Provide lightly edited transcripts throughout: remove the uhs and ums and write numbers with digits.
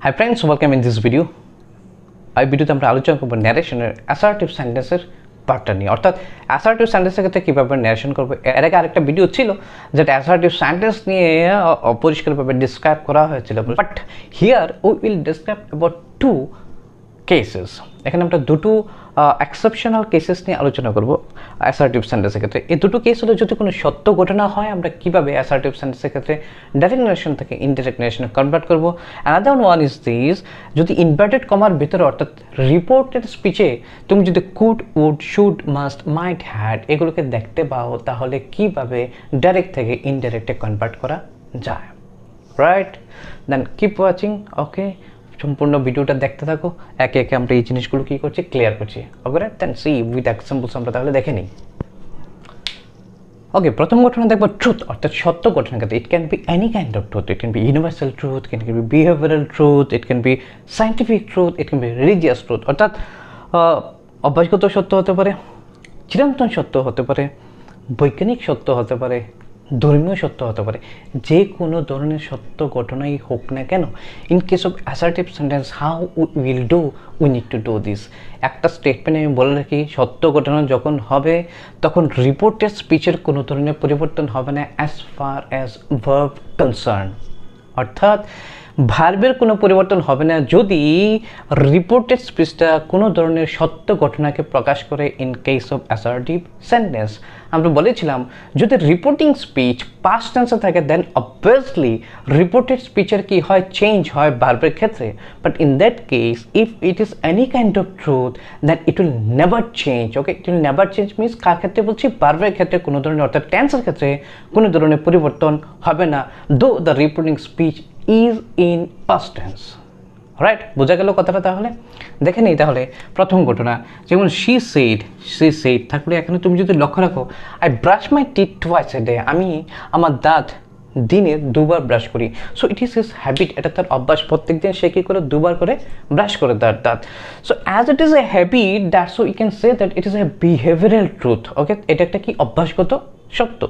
Hi friends, welcome in this video. এই ভিডিওতে আমরা আলোচনা করব narration এর assertive sentence এর পার্টটা নিয়ে, অর্থাৎ assertive sentence এর ক্ষেত্রে কিভাবে narration করব। এর আগে আরেকটা ভিডিও ছিল যেটা assertive sentence নিয়ে পরিষ্কারভাবে ডেসক্রাইব করা হয়েছিল, but here we will describe about two cases. এখানে আমরা দুটো এক্সেপশনাল কেসেস নিয়ে আলোচনা করব অ্যাসার্টিভ সেন্টেন্সের ক্ষেত্রে। এই দুটো কেস হলো যদি কোনো সত্য ঘটনা হয় আমরা কিভাবে অ্যাসার্টিভ সেন্টেন্সের ক্ষেত্রে ডাইরেক্ট নারেশন থেকে ইনডাইরেক্ট নারেশনে কনভার্ট করব। অ্যানাদার ওয়ান ইজ দিস, যদি ইনভার্টেড কমার ভিতরে অর্থাৎ রিপোর্টেড স্পিচে তুমি যদি could, would, should, must, might, had এগুলোকে দেখতে পাও তাহলে কিভাবে ডাইরেক্ট থেকে ইনডাইরেক্টে কনভার্ট করা যায়, রাইট? দেন কিপ ওয়াচিং, ওকে? সম্পূর্ণ ভিডিওটা দেখতে থাকো, একে একে আমরা এই জিনিসগুলো কী করছি ক্লিয়ার করছি। ওকে, দেন সি উইথ এক্সাম্পলস আমরা তাহলে দেখে নিই। ওকে, প্রথম ঘটনা দেখবো ট্রুথ, অর্থাৎ সত্য ঘটনা ক্ষেত্রে। It can be any kind of truth, it can be universal truth, it can be behavioural truth, it can be scientific truth, it can be religious truth, অর্থাৎ অভ্যাসগত সত্য হতে পারে, চিরন্তন সত্য হতে পারে, বৈজ্ঞানিক সত্য হতে পারে, ধর্মীয় সত্য হতে পারে, যে কোনো ধরনের সত্য ঘটনাই হোক না কেন। In case of assertive sentence how will do, we need to do this. একটা স্টেটমেন্টে আমি বলে রাখি, সত্য ঘটনা যখন হবে তখন রিপোর্টেড স্পিচের কোনো ধরনের পরিবর্তন হবে না as far as verb concern, অর্থাৎ ভার্বের কোনো পরিবর্তন হবে না যদি রিপোর্টেড স্পিচটা কোনো ধরনের সত্য ঘটনাকে প্রকাশ করে। In case of assertive sentence আমরা বলেছিলাম যদি রিপোর্টিং স্পিচ পাস্ট টেন্সে থাকে দেন অবভিয়াসলি রিপোর্টেড স্পিচের কি হয়, চেঞ্জ হয় ভার্বের ক্ষেত্রে। But in that case if it is any kind of truth then it will never change. Okay, it will never change means কার ক্ষেত্রে বলছি, ভার্বের ক্ষেত্রে কোনো ধরনের, অর্থাৎ টেন্সের ক্ষেত্রে কোনো ধরনের পরিবর্তন হবে না though the reporting speech is in past tense, right? বোঝা গেল কথাটা? তাহলে দেখে নিই তাহলে প্রথম ঘটনা, যেমন শি সেইড থাকলে এখানে তুমি যদি লক্ষ্য রাখো, I brush my teeth twice a day, আমি আমার দাঁত দিনে দুবার ব্রাশ করি। So it is his habit, এটা তার অভ্যাস, প্রত্যেক দিন সে কী করে দুবার করে ব্রাশ করে তার দাঁত। So as it is a habit that so you can say that it is a behavioural truth. Okay, এটা একটা কি অভ্যাসগত সত্য।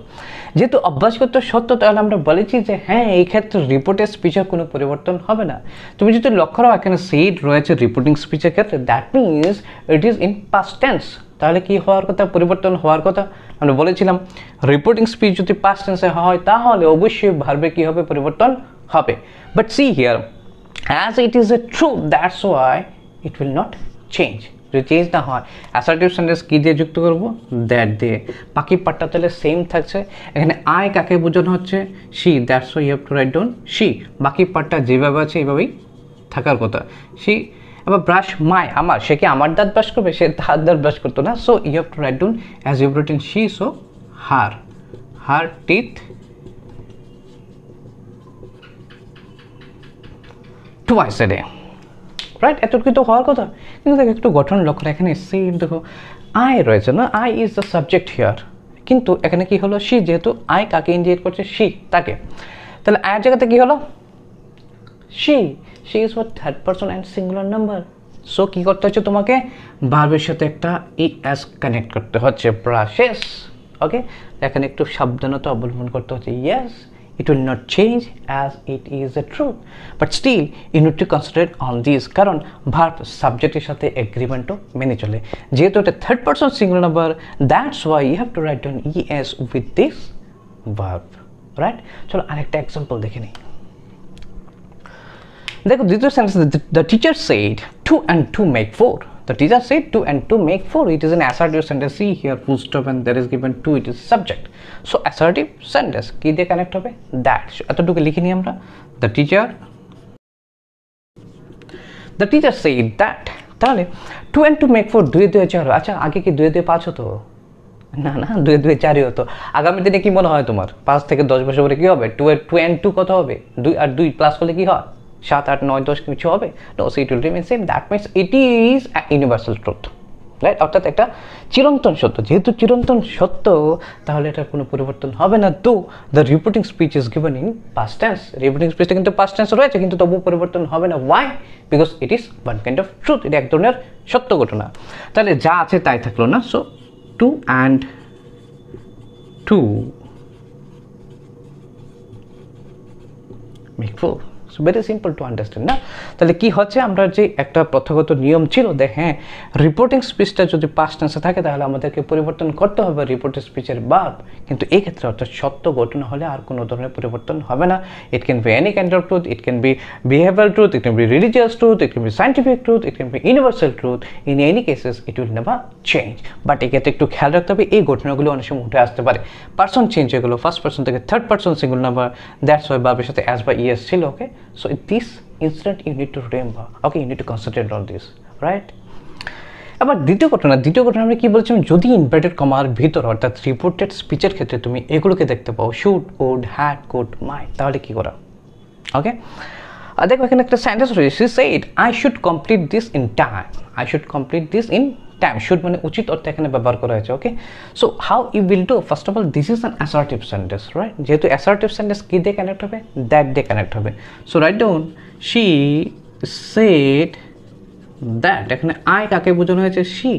যেহেতু অভ্যাসগত সত্য তাহলে আমরা বলেছি যে হ্যাঁ এই ক্ষেত্রে রিপোর্টেড স্পিচের কোনো পরিবর্তন হবে না। তুমি যদি লক্ষ্য রাখো এখানে সেইড রয়েছে রিপোর্টিং স্পিচের ক্ষেত্রে, that means it is in past tense. তাহলে কি হওয়ার কথা, পরিবর্তন হওয়ার কথা। আমরা বলেছিলাম রিপোর্টিং স্পিচ যদি পাস্ট টেন্সে হয় তাহলে অবশ্যই ভার্বে কি হবে, পরিবর্তন হবে। But C here as it is A truth that's why it will not change. যদি চেঞ্জ না হয় অ্যাসার্টিভ সেন্টেন্স কী দিয়ে যুক্ত করবো, দ্যাট দিয়ে। বাকি পার্টটা তাহলে সেম থাকছে। এখানে আই কাকে বোঝানো হচ্ছে, she, that's why you have to write down she. বাকি পার্টটা যেভাবে আছে এইভাবেই থাকার কথা। শি, আবার ব্রাশ মাই, আমার, সে কি আমার দাঁত ব্রাশ করবে, সে তার দাঁত ব্রাশ করতো না। So you have to write down as you written she, so her teeth twice a day, right? এতটুকু তো হওয়ার কথা। কিন্তু দেখো একটু গঠন লক্ষ্য, এখানে সেম দেখো আই রয়েছে না, I is the subject here, কিন্তু এখানে কি হলো, শি, যেহেতু আই কাকে ইন্ডিকেট করছে, শি, তাকে। তাহলে আয়ের জায়গাতে কি হলো, she is for third person and singular number. So কী করতে হচ্ছে তোমাকে, ভার্বের সাথে একটা এস কানেক্ট করতে হচ্ছে, ব্রাশেস। ওকে, এখানে একটু সাবধানতা অবলম্বন করতে হচ্ছে। Yes, it will not change as it is a truth, but still you need to consider on this, কারণ ভার্ব সাবজেক্টের সাথে এগ্রিমেন্টও মেনে চলে। যেহেতু এটা third person singular number, that's why you have to write down E S with this verb, right? চলো আরেকটা এক্সাম্পল দেখে নিই। দেখো দ্বিতীয় sentence, the teacher said 2 and 2 make 4. The teacher said 2 and 2 make 4. It is an assertive sentence. See here, full stop and there is given 2. It is subject. So assertive sentence কি দিয়ে connect হবে, that. এতটুকু লিখে নিই আমরা। The teacher said that. তাহলে 2 and 2 make 4, 2 2 4। আচ্ছা আগে কি 2 2 5 হতো? না, 2 2 4ই হতো। আগামী দিনে কি মনে হয় তোমার, 5 থেকে 10 বছর পরে কি হবে, 2 and 2 কত হবে, 2 আর 2 প্লাস করলে কি হয়, 7 8 9 10 কিছু হবে? No, so it will remain same. That means it is a universal truth, right? অর্থাৎ একটা চিরন্তন সত্য। যেহেতু চিরন্তন সত্য তাহলে এটার কোনো পরিবর্তন হবে না। তো the reporting speech is given in past tense. Reporting স্পিচটা কিন্তু পাস্ট টেন্স রয়েছে কিন্তু তবুও পরিবর্তন হবে না। Why? Because it is one kind of truth, এটা এক ধরনের সত্য ঘটনা। তাহলে যা আছে তাই থাকলো না। So 2 and 2 make 4. Very simple to understand না? তাহলে কি হচ্ছে, আমরা যে একটা প্রথাগত নিয়ম ছিল যে হ্যাঁ রিপোর্টিং স্পিচটা যদি পাস্ট টেন্সে থাকে তাহলে আমাদেরকে পরিবর্তন করতে হবে রিপোর্টিং স্পিচের ভার্ব, কিন্তু এই ক্ষেত্রে অর্থাৎ সত্য ঘটনা হলে আর কোনো ধরনের পরিবর্তন হবে না। It can be any kind of truth, it can be behavioural truth, it can be religious truth, it can be scientific truth, it can be universal truth, in any cases it will never change. But এক্ষেত্রে একটু খেয়াল রাখতে হবে এই ঘটনাগুলো অনেক সময় উঠে আসতে পারে, পার্সন চেঞ্জ হয়ে গেলো, ফার্স্ট পার্সন থেকে third person singular number, that's why ভার্বের সাথে অ্যাজ বা ইএস ছিল। Okay, so this incident you need to remember, okay, you need to concentrate on this, right? আবার দ্বিতীয় ঘটনা আমরা কি বলছিলাম, যদি ইনভার্টেড কমার ভিতর অর্থাৎ রিপোর্টেড স্পিচের ক্ষেত্রে তুমি এগুলোকে দেখতে পাও শুড, উড, হ্যাড, কুড, মাইট, তাহলে কি করা? ওকে, দেখো এখানে একটা সেন্টেন্স রয়েছে, she said I should complete this in time, I should complete this in time, should মানে উচিত অর্থে এখানে ব্যবহার করা হয়েছে। Okay, so how you will do, first of all this is an assertive sentence, right? যেহেতু assertive sentence কি দিয়ে কানেক্ট হবে, দ্যাট দিয়ে কানেক্ট হবে। So write down she said that, এখানে আই কাকে বোঝানো হয়েছে, she,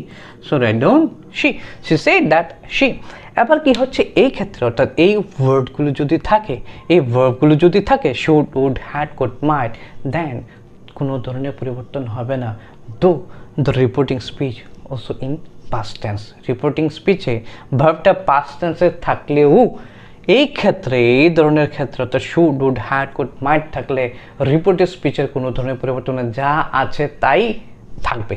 so write down she said that she। এবার কি হচ্ছে এই ক্ষেত্রে, অর্থাৎ এই ওয়ার্ডগুলো যদি থাকে should, would, had, could, might, then কোনো ধরনের পরিবর্তন হবে না। Though the reporting speech also in past tense, reporting স্পিচে ভার্বটা পাস্ট টেন্সে থাকলেও এই ক্ষেত্রে, এই ধরনের ক্ষেত্রে অর্থাৎ should, would, had, could, might থাকলে রিপোর্টিং স্পিচের কোনো ধরনের পরিবর্তন যা আছে তাই থাকবে,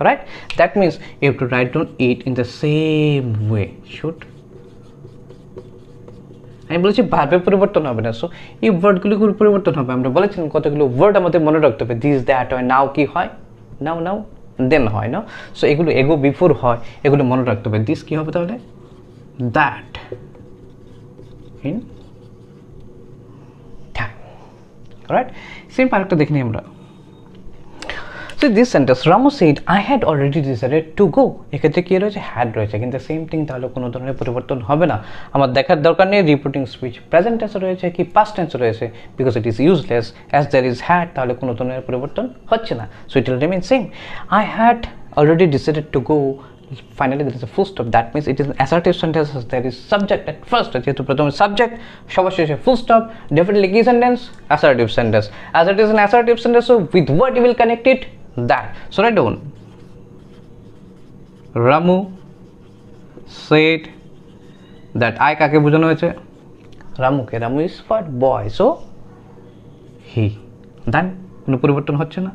right? That means you have to write down it in the same way, should. আমি বলেছি ভার্বের পরিবর্তন হবে না, সো এই ওয়ার্ডগুলো পরিবর্তন হবে। আমরা বলেছিলাম কতগুলো ওয়ার্ড আমাদের মনে রাখতে হবে, দিস, দ্যাট হয়, নাও কি হয়, নাও দেন হয় না, সো এগুলো এগো বিফোর হয়, এগুলো মনে রাখতে হবে। দিস কি হবে তাহলে, that in time, right? Same আরেকটা দেখে নিই আমরা। So this sentence, Ramu said I had already decided to go, এক্ষেত্রে কি রয়েছে, হ্যাড রয়েছে, কিন্তু সেম থিং, তাহলে কোনো ধরনের পরিবর্তন হবে না। আমার দেখার দরকার নেই রিপোর্টিং স্পিচ প্রেজেন্ট টেন্সে রয়েছে কি পাস্ট টেন্সে রয়েছে, because it is useless, as there is had, তাহলে কোনো ধরনের পরিবর্তন হচ্ছে না। So it will remain same, I had already decided to go, finally there is a full stop, that means it is an assertive sentence, there is subject at first, যেহেতু প্রথমে subject, সবার শেষে ফুল স্টপ, definitely কি sentence, assertive sentence, as it is an assertive sentence, so with what you will connect it, that, so write down Ramu said that, I কাকে বোঝানো হয়েছে, রামুকে, Ramu is what, boy, so he, then কোনো পরিবর্তন হচ্ছে না।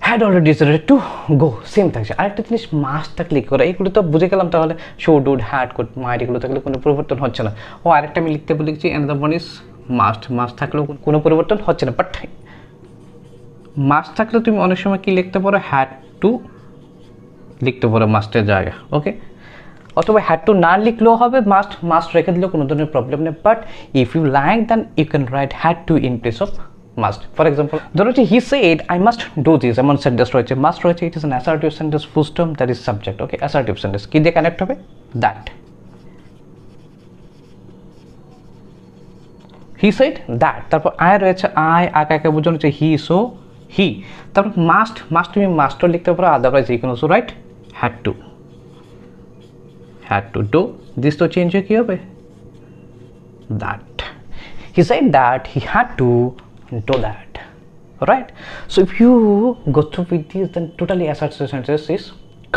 had already decided to go, same থাকছে। আরেকটা জিনিস মাস্ট থাকলে কি করে, এগুলো তো বুঝে গেলাম, তাহলে শুড, উড, হ্যাড, কুড, মাইট, এগুলো থাকলে কোনো পরিবর্তন হচ্ছে না। ও আরেকটা আমি লিখতে বলেছি, অ্যানাদার ওয়ান ইজ মাস্ট থাকলেও কোনো পরিবর্তন হচ্ছে না। বাট মাস্ট থাকলে তুমি অনেক সময় কি লিখতে পারো, হ্যাড টু লিখতে পারো মাস্টের জায়গায়, ওকে, অথবা হ্যাড টু না লিখলেও হবে, মাস্ট রেখে দিলেও কোনো ধরনের প্রবলেম নেই। But if you like then you can write had to in place of must. For example, ধরো যে he said I must do this, এমন সেন্টেন্স রয়েছে, মাস্ট রয়েছে, it is an assertive sentence, full stop, that is subject, okay, assertive sentence কি দিয়ে connect হবে, that, he said that, তারপর I রয়েছে, I কাকে বোঝানো হচ্ছে, he, so he, তারপর মাস্ট তুমি মাস্টও লিখতে পারো, otherwise you can also write had to do, this তো চেঞ্জ হয়ে কি হবে, that, he said that he had to do that, right? So if you go through with this, then totally assertive sentence is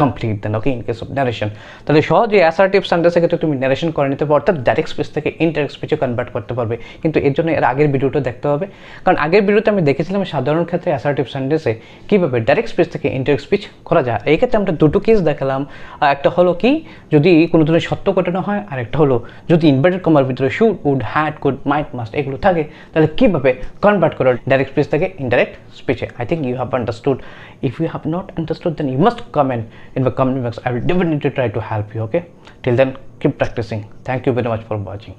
complete, then okay, in case of narration, তাহলে সহজে assertive সেন্টেন্সের ক্ষেত্রে তুমি narration করে নিতে পারো, অর্থাৎ direct speech থেকে ইনডাইরেক্ট স্পিচে কনভার্ট করতে পারবে। কিন্তু এর জন্য এর আগের ভিডিওটা দেখতে হবে, কারণ আগের ভিডিওতে আমি দেখেছিলাম সাধারণ ক্ষেত্রে অ্যাসার্টিভ সেন্টেন্সে কীভাবে ডাইরেক্ট স্পিচ থেকে ইনডাইরেক্ট স্পিচ করা যায়। এই ক্ষেত্রে আমরা দুটো কেস দেখালাম, একটা হলো কি যদি কোনো ধরনের সত্য ঘটনা হয়, আর একটা হলো যদি ইনভার্টেড কমার ভিতরে should, would, had, could, might, must এগুলো থাকে, তাহলে কীভাবে কনভার্ট করো ডাইরেক্ট স্পিচ থেকে ইনডাইরেক্ট স্পিচে। I think you have understood. If you have not understood, then you must comment in the comment box. I will definitely try to help you, okay? Till then, keep practicing. Thank you very much for watching.